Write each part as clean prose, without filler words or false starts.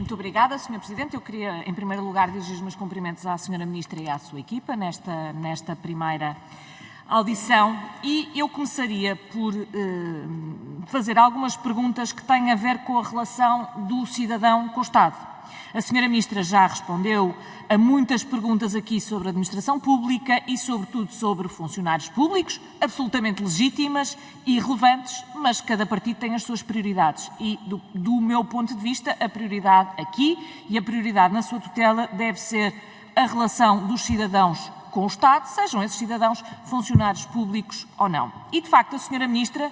Muito obrigada, Sr. Presidente. Eu queria, em primeiro lugar, dirigir os meus cumprimentos à Sra. Ministra e à sua equipa nesta primeira audição, e eu começaria por fazer algumas perguntas que têm a ver com a relação do cidadão com o Estado. A Sra. Ministra já respondeu a muitas perguntas aqui sobre a administração pública e, sobretudo, sobre funcionários públicos, absolutamente legítimas e relevantes, mas cada partido tem as suas prioridades e, do meu ponto de vista, a prioridade aqui e a prioridade na sua tutela deve ser a relação dos cidadãos com o Estado, sejam esses cidadãos funcionários públicos ou não. E, de facto, a Sra. Ministra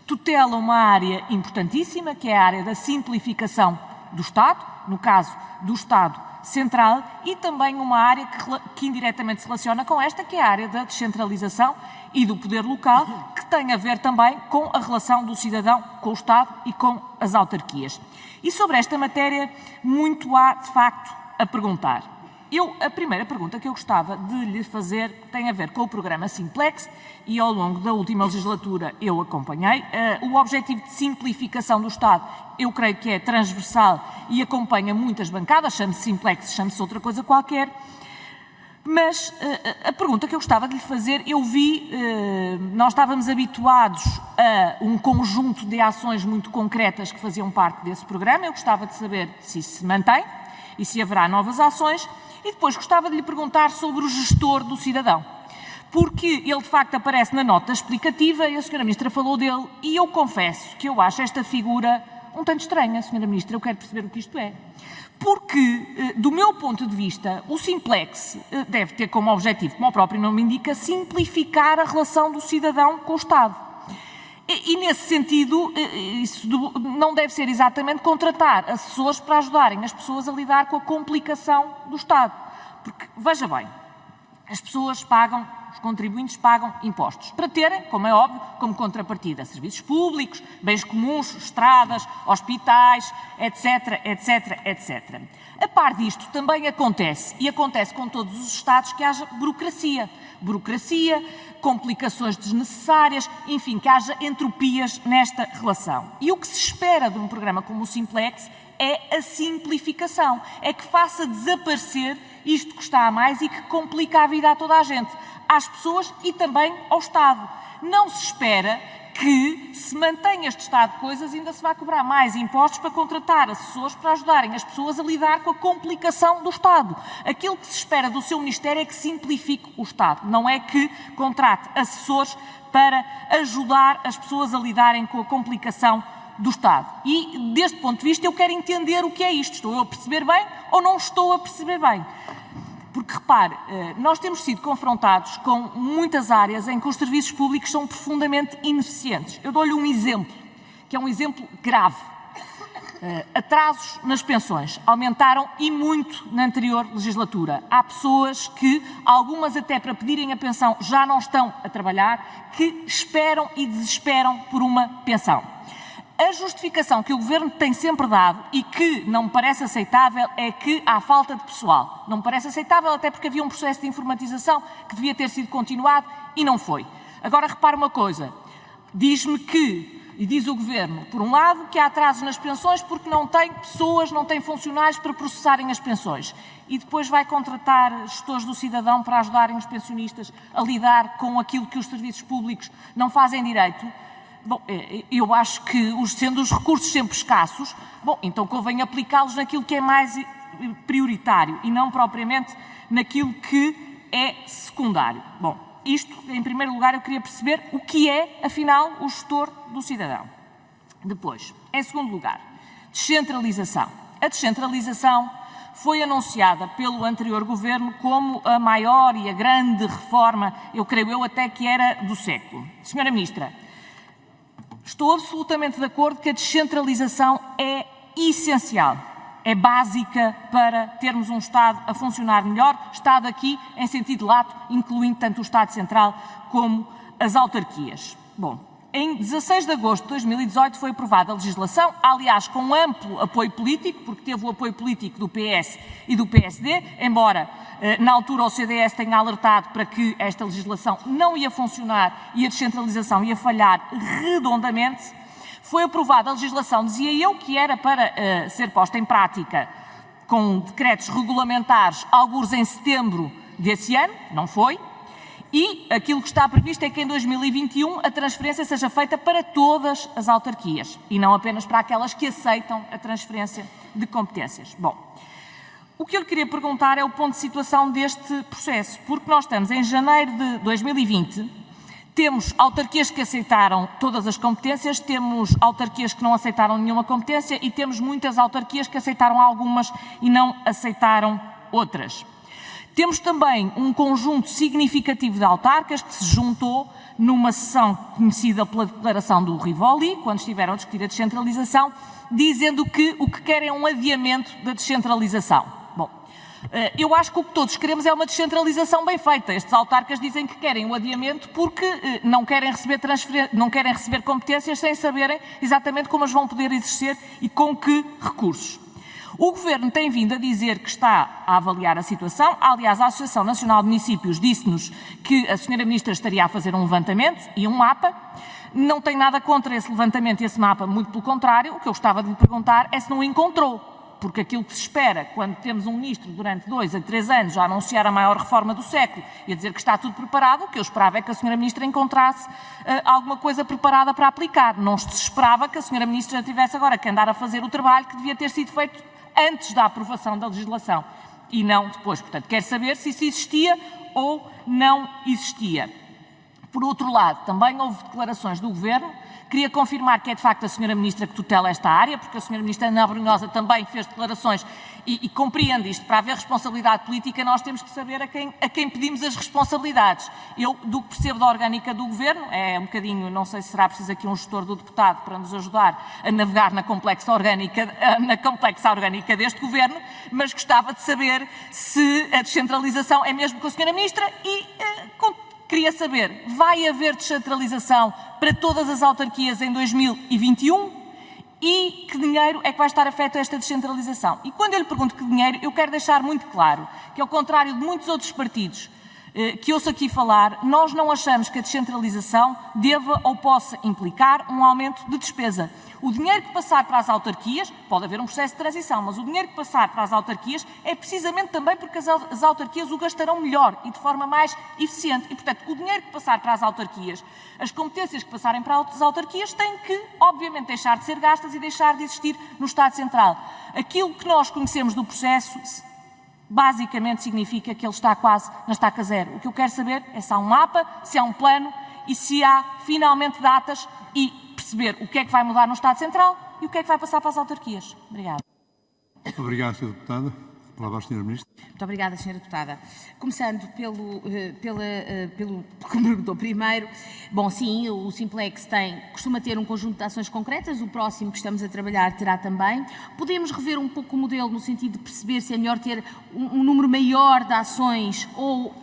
tutela uma área importantíssima, que é a área da simplificação do Estado, no caso do Estado Central, e também uma área que indiretamente se relaciona com esta, que é a área da descentralização e do poder local, que tem a ver também com a relação do cidadão com o Estado e com as autarquias. E sobre esta matéria, muito há, de facto, a perguntar. A primeira pergunta que eu gostava de lhe fazer tem a ver com o programa Simplex e ao longo da última legislatura eu acompanhei. O objetivo de simplificação do Estado eu creio que é transversal e acompanha muitas bancadas, chame-se Simplex, chame-se outra coisa qualquer. Mas a pergunta que eu gostava de lhe fazer, nós estávamos habituados a um conjunto de ações muito concretas que faziam parte desse programa, eu gostava de saber se isso se mantém e se haverá novas ações. E depois gostava de lhe perguntar sobre o gestor do cidadão, porque ele de facto aparece na nota explicativa e a Sra. Ministra falou dele e eu confesso que eu acho esta figura um tanto estranha, Sra. Ministra, eu quero perceber o que isto é. Porque, do meu ponto de vista, o Simplex deve ter como objetivo, como o próprio nome indica, simplificar a relação do cidadão com o Estado. E nesse sentido, isso não deve ser exatamente contratar assessores para ajudarem as pessoas a lidar com a complicação do Estado. Porque, veja bem, as pessoas pagam, os contribuintes pagam impostos para terem, como é óbvio, como contrapartida, serviços públicos, bens comuns, estradas, hospitais, etc, etc, etc. A par disto, também acontece, e acontece com todos os Estados, que haja burocracia. Burocracia, complicações desnecessárias, enfim, que haja entropias nesta relação. E o que se espera de um programa como o Simplex é a simplificação, é que faça desaparecer isto que está a mais e que complica a vida a toda a gente, às pessoas e também ao Estado. Não se espera que se mantenha este estado de coisas e ainda se vai cobrar mais impostos para contratar assessores para ajudarem as pessoas a lidar com a complicação do Estado. Aquilo que se espera do seu Ministério é que simplifique o Estado, não é que contrate assessores para ajudar as pessoas a lidarem com a complicação do Estado. E, deste ponto de vista, eu quero entender o que é isto. Estou eu a perceber bem ou não estou a perceber bem? Porque, repare, nós temos sido confrontados com muitas áreas em que os serviços públicos são profundamente ineficientes. Eu dou-lhe um exemplo, que é um exemplo grave. Atrasos nas pensões aumentaram e muito na anterior legislatura. Há pessoas que, algumas até para pedirem a pensão, já não estão a trabalhar, que esperam e desesperam por uma pensão. A justificação que o Governo tem sempre dado e que não me parece aceitável é que há falta de pessoal. Não me parece aceitável até porque havia um processo de informatização que devia ter sido continuado e não foi. Agora repare uma coisa, diz-me que, e diz o Governo, por um lado, que há atrasos nas pensões porque não tem pessoas, não tem funcionários para processarem as pensões. E depois vai contratar gestores do cidadão para ajudarem os pensionistas a lidar com aquilo que os serviços públicos não fazem direito. Bom, eu acho que, sendo os recursos sempre escassos, então convém aplicá-los naquilo que é mais prioritário e não propriamente naquilo que é secundário. Bom, isto, em primeiro lugar, eu queria perceber o que é, afinal, o gestor do cidadão. Depois, em segundo lugar, descentralização. A descentralização foi anunciada pelo anterior Governo como a maior e a grande reforma, eu creio até que era do século. Senhora Ministra, estou absolutamente de acordo que a descentralização é essencial, é básica para termos um Estado a funcionar melhor, Estado aqui em sentido lato, incluindo tanto o Estado Central como as autarquias. Bom, em 16 de agosto de 2018 foi aprovada a legislação, aliás com amplo apoio político, porque teve o apoio político do PS e do PSD, embora na altura o CDS tenha alertado para que esta legislação não ia funcionar e a descentralização ia falhar redondamente. Foi aprovada a legislação, dizia eu, que era para ser posta em prática com decretos regulamentares, alguns em setembro desse ano, não foi, e aquilo que está previsto é que em 2021 a transferência seja feita para todas as autarquias e não apenas para aquelas que aceitam a transferência de competências. Bom, o que eu lhe queria perguntar é o ponto de situação deste processo, porque nós estamos em janeiro de 2020, temos autarquias que aceitaram todas as competências, temos autarquias que não aceitaram nenhuma competência e temos muitas autarquias que aceitaram algumas e não aceitaram outras. Temos também um conjunto significativo de autarcas que se juntou numa sessão conhecida pela declaração do Rivoli, quando estiveram a discutir a descentralização, dizendo que o que querem é um adiamento da descentralização. Bom, eu acho que o que todos queremos é uma descentralização bem feita. Estes autarcas dizem que querem um adiamento porque não querem receber competências sem saberem exatamente como as vão poder exercer e com que recursos. O Governo tem vindo a dizer que está a avaliar a situação. Aliás, a Associação Nacional de Municípios disse-nos que a Sra. Ministra estaria a fazer um levantamento e um mapa. Não tenho nada contra esse levantamento e esse mapa, muito pelo contrário. O que eu gostava de lhe perguntar é se não o encontrou. Porque aquilo que se espera quando temos um Ministro durante 2 a 3 anos a anunciar a maior reforma do século e a dizer que está tudo preparado, o que eu esperava é que a Sra. Ministra encontrasse alguma coisa preparada para aplicar. Não se esperava que a Sra. Ministra tivesse agora que andar a fazer o trabalho que devia ter sido feito antes da aprovação da legislação e não depois. Portanto, quero saber se isso existia ou não existia. Por outro lado, também houve declarações do Governo. Queria confirmar que é de facto a Sra. Ministra que tutela esta área, porque a Sra. Ministra Ana Brunhosa também fez declarações e compreende isto. Para haver responsabilidade política, nós temos que saber a quem pedimos as responsabilidades. Eu, do que percebo da orgânica do Governo, é um bocadinho, não sei se será preciso aqui um gestor do deputado para nos ajudar a navegar na complexa orgânica deste Governo, mas gostava de saber se a descentralização é mesmo com a Sra. Ministra e queria saber, vai haver descentralização para todas as autarquias em 2021? E que dinheiro é que vai estar afeto a esta descentralização? E quando eu lhe pergunto que dinheiro, eu quero deixar muito claro que, ao contrário de muitos outros partidos que ouço aqui falar, nós não achamos que a descentralização deva ou possa implicar um aumento de despesa. O dinheiro que passar para as autarquias, pode haver um processo de transição, mas o dinheiro que passar para as autarquias é precisamente também porque as autarquias o gastarão melhor e de forma mais eficiente. E, portanto, o dinheiro que passar para as autarquias, as competências que passarem para as autarquias têm que, obviamente, deixar de ser gastas e deixar de existir no Estado Central. Aquilo que nós conhecemos do processo basicamente significa que ele está quase na estaca zero. O que eu quero saber é se há um mapa, se há um plano e se há finalmente datas e perceber o que é que vai mudar no Estado Central e o que é que vai passar para as autarquias. Obrigada. Obrigado, Sra. Deputada. Palavra à Sra. Ministra. Muito obrigada, Sra. Deputada. Começando pelo que me perguntou primeiro, bom, sim, o Simplex costuma ter um conjunto de ações concretas, o próximo que estamos a trabalhar terá também. Podemos rever um pouco o modelo no sentido de perceber se é melhor ter um número maior de ações ou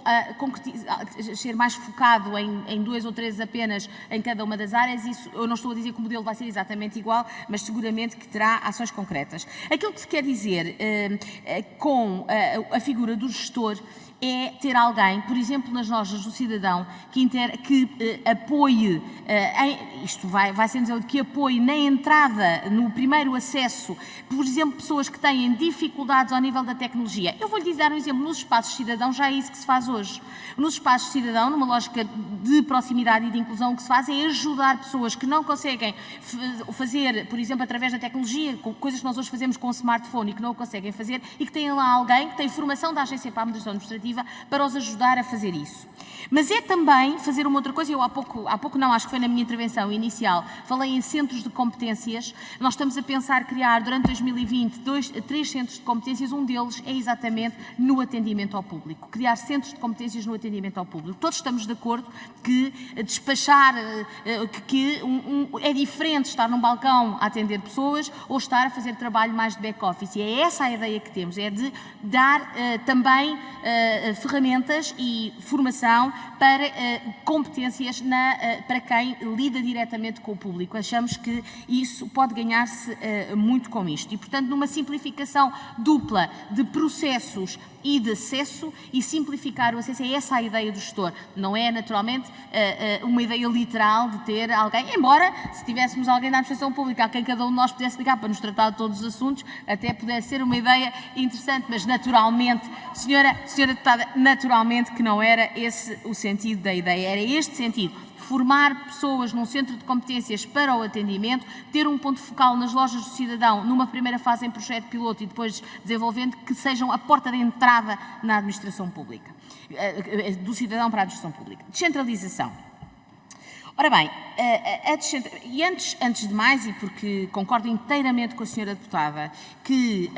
ser mais focado em 2 ou 3 apenas em cada uma das áreas. Isso, eu não estou a dizer que o modelo vai ser exatamente igual, mas seguramente que terá ações concretas. Aquilo que se quer dizer com a figura do gestor é ter alguém, por exemplo, nas lojas do cidadão, que apoie, isto vai ser dizer, que apoie na entrada, no primeiro acesso, por exemplo, pessoas que têm dificuldades ao nível da tecnologia. Eu vou-lhe dar um exemplo, nos espaços de cidadão já é isso que se faz hoje. Nos espaços de cidadão, numa lógica de proximidade e de inclusão, o que se faz é ajudar pessoas que não conseguem fazer, por exemplo, através da tecnologia, coisas que nós hoje fazemos com o smartphone e que não o conseguem fazer, e que têm lá alguém que tem formação da Agência para a Administração Administrativa para os ajudar a fazer isso. Mas é também fazer uma outra coisa, eu há pouco não, acho que foi na minha intervenção inicial, falei em centros de competências. Nós estamos a pensar criar durante 2020 3 centros de competências, um deles é exatamente no atendimento ao público, criar centros de competências no atendimento ao público. Todos estamos de acordo que despachar, é diferente estar num balcão a atender pessoas ou estar a fazer trabalho mais de back-office, e é essa a ideia que temos, é de dar também ferramentas e formação para competências para quem lida diretamente com o público. Achamos que isso pode ganhar-se muito com isto. E, portanto, numa simplificação dupla de processos e de acesso, e simplificar o acesso, é essa a ideia do gestor. Não é, naturalmente, uma ideia literal de ter alguém, embora, se tivéssemos alguém da administração pública a quem cada um de nós pudesse ligar para nos tratar de todos os assuntos, até pudesse ser uma ideia interessante, mas naturalmente, senhora deputada, naturalmente que não era esse o sentido da ideia, era este sentido. Formar pessoas num centro de competências para o atendimento, ter um ponto focal nas lojas do cidadão, numa primeira fase em projeto piloto e depois desenvolvendo, que sejam a porta de entrada na administração pública, do cidadão para a administração pública. Descentralização. Ora bem, e antes de mais, e porque concordo inteiramente com a senhora deputada, que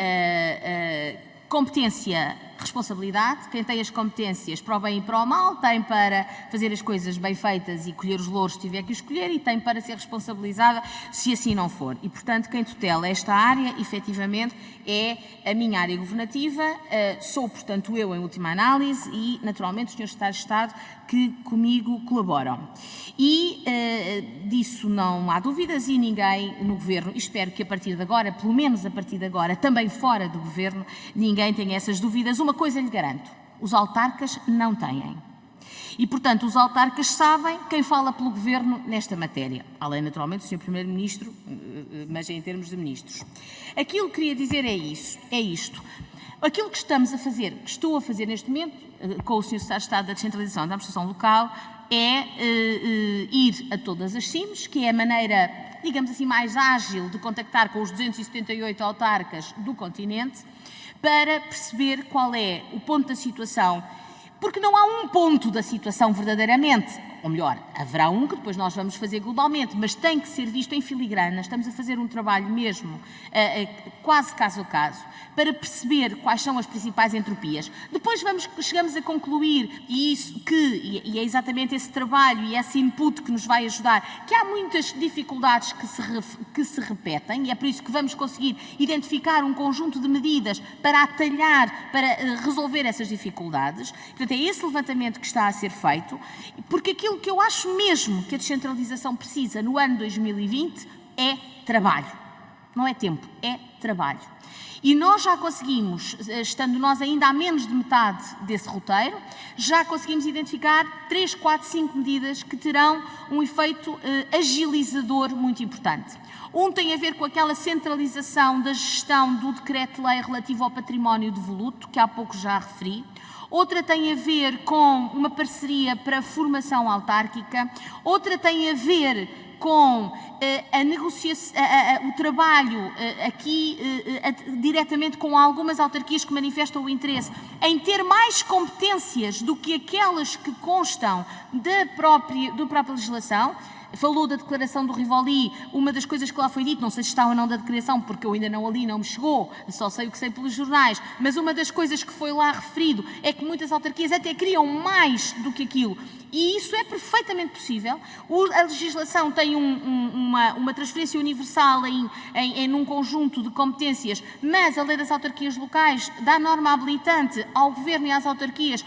competência, responsabilidade, quem tem as competências para o bem e para o mal, tem para fazer as coisas bem feitas e colher os louros se tiver que escolher, e tem para ser responsabilizada se assim não for. E, portanto, quem tutela esta área, efetivamente, é a minha área governativa, sou, portanto, eu em última análise e, naturalmente, os senhores secretários de Estado que comigo colaboram. E disso não há dúvidas e ninguém no Governo, e espero que a partir de agora, pelo menos a partir de agora, também fora do Governo, ninguém tenha essas dúvidas. Uma coisa lhe garanto, os autarcas não têm. E, portanto, os autarcas sabem quem fala pelo Governo nesta matéria. Além, naturalmente, do Sr. Primeiro-Ministro, mas em termos de ministros. Aquilo que queria dizer é isto. Aquilo que estou a fazer neste momento, com o Sr. Secretário de Estado da Descentralização da Administração Local, é ir a todas as CIMs, que é a maneira, digamos assim, mais ágil de contactar com os 278 autarcas do continente, para perceber qual é o ponto da situação, porque não há um ponto da situação verdadeiramente, ou melhor, haverá um que depois nós vamos fazer globalmente, mas tem que ser visto em filigrana. Estamos a fazer um trabalho mesmo, quase caso a caso, para perceber quais são as principais entropias. Depois chegamos a concluir, e é exatamente esse trabalho e esse input que nos vai ajudar, que há muitas dificuldades que se repetem, e é por isso que vamos conseguir identificar um conjunto de medidas para atalhar, para resolver essas dificuldades. Portanto, é esse levantamento que está a ser feito, porque aquilo que eu acho mesmo que a descentralização precisa no ano 2020 é trabalho. Não é tempo, é trabalho. E nós já conseguimos, estando nós ainda a menos de metade desse roteiro, já conseguimos identificar 3, 4, 5 medidas que terão um efeito agilizador muito importante. Um tem a ver com aquela centralização da gestão do decreto-lei relativo ao património devoluto, que há pouco já referi. Outra tem a ver com uma parceria para a formação autárquica. Outra tem a ver com a negociação, o trabalho aqui diretamente com algumas autarquias que manifestam o interesse em ter mais competências do que aquelas que constam da própria legislação. Falou da declaração do Rivoli, uma das coisas que lá foi dito, não sei se está ou não da declaração, porque eu ainda não a li, não me chegou, só sei o que sei pelos jornais, mas uma das coisas que foi lá referido é que muitas autarquias até queriam mais do que aquilo. E isso é perfeitamente possível. A legislação tem uma transferência universal num conjunto de competências, mas a lei das autarquias locais dá norma habilitante ao Governo e às autarquias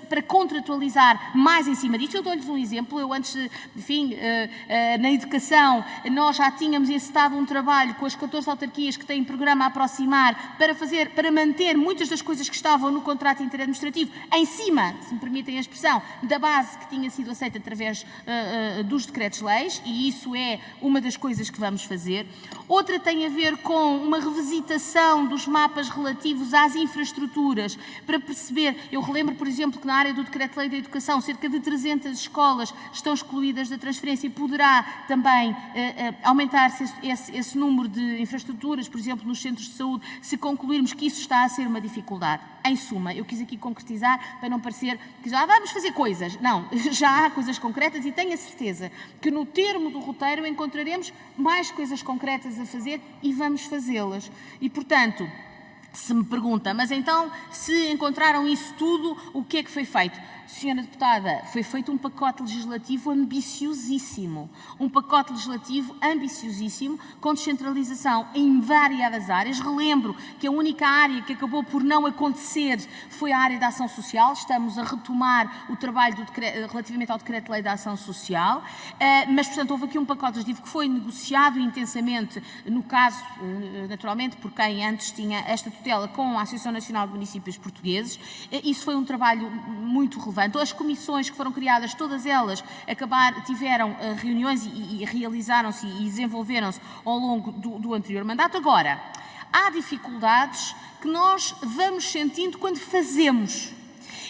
para contratualizar mais em cima disto. Eu dou-lhes um exemplo. Eu antes, enfim, na educação, nós já tínhamos encetado um trabalho com as 14 autarquias que têm programa a aproximar para manter muitas das coisas que estavam no contrato interadministrativo em cima, se me permitem a expressão, da base que tinha sido aceita através dos decretos-leis, e isso é uma das coisas que vamos fazer. Outra tem a ver com uma revisitação dos mapas relativos às infraestruturas, para perceber, eu relembro, por exemplo, que na área do decreto-lei da educação, cerca de 300 escolas estão excluídas da transferência, e poderá também aumentar-se esse número de infraestruturas, por exemplo, nos centros de saúde, se concluirmos que isso está a ser uma dificuldade. Em suma, eu quis aqui concretizar para não parecer que já vamos fazer coisas. Não, já há coisas concretas, e tenho a certeza que no termo do roteiro encontraremos mais coisas concretas a fazer e vamos fazê-las. E, portanto, se me pergunta, mas então, se encontraram isso tudo, o que é que foi feito? Senhora Deputada, foi feito um pacote legislativo ambiciosíssimo. Um pacote legislativo ambiciosíssimo, com descentralização em variadas áreas. Relembro que a única área que acabou por não acontecer foi a área da ação social. Estamos a retomar o trabalho relativamente ao Decreto-Lei da Ação Social. Mas, portanto, houve aqui um pacote legislativo que foi negociado intensamente, no caso, naturalmente, por quem antes tinha esta tutela com a Associação Nacional de Municípios Portugueses. Isso foi um trabalho muito relevante. As comissões que foram criadas, todas elas tiveram reuniões e realizaram-se e desenvolveram-se ao longo do anterior mandato. Agora, há dificuldades que nós vamos sentindo quando fazemos.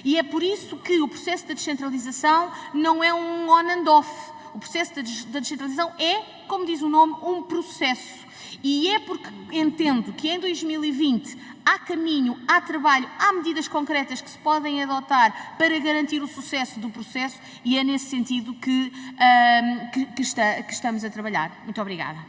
E é por isso que o processo da descentralização não é um on and off. O processo da descentralização é, como diz o nome, um processo. E é porque entendo que em 2020 há caminho, há trabalho, há medidas concretas que se podem adotar para garantir o sucesso do processo e é nesse sentido que estamos a trabalhar. Muito obrigada.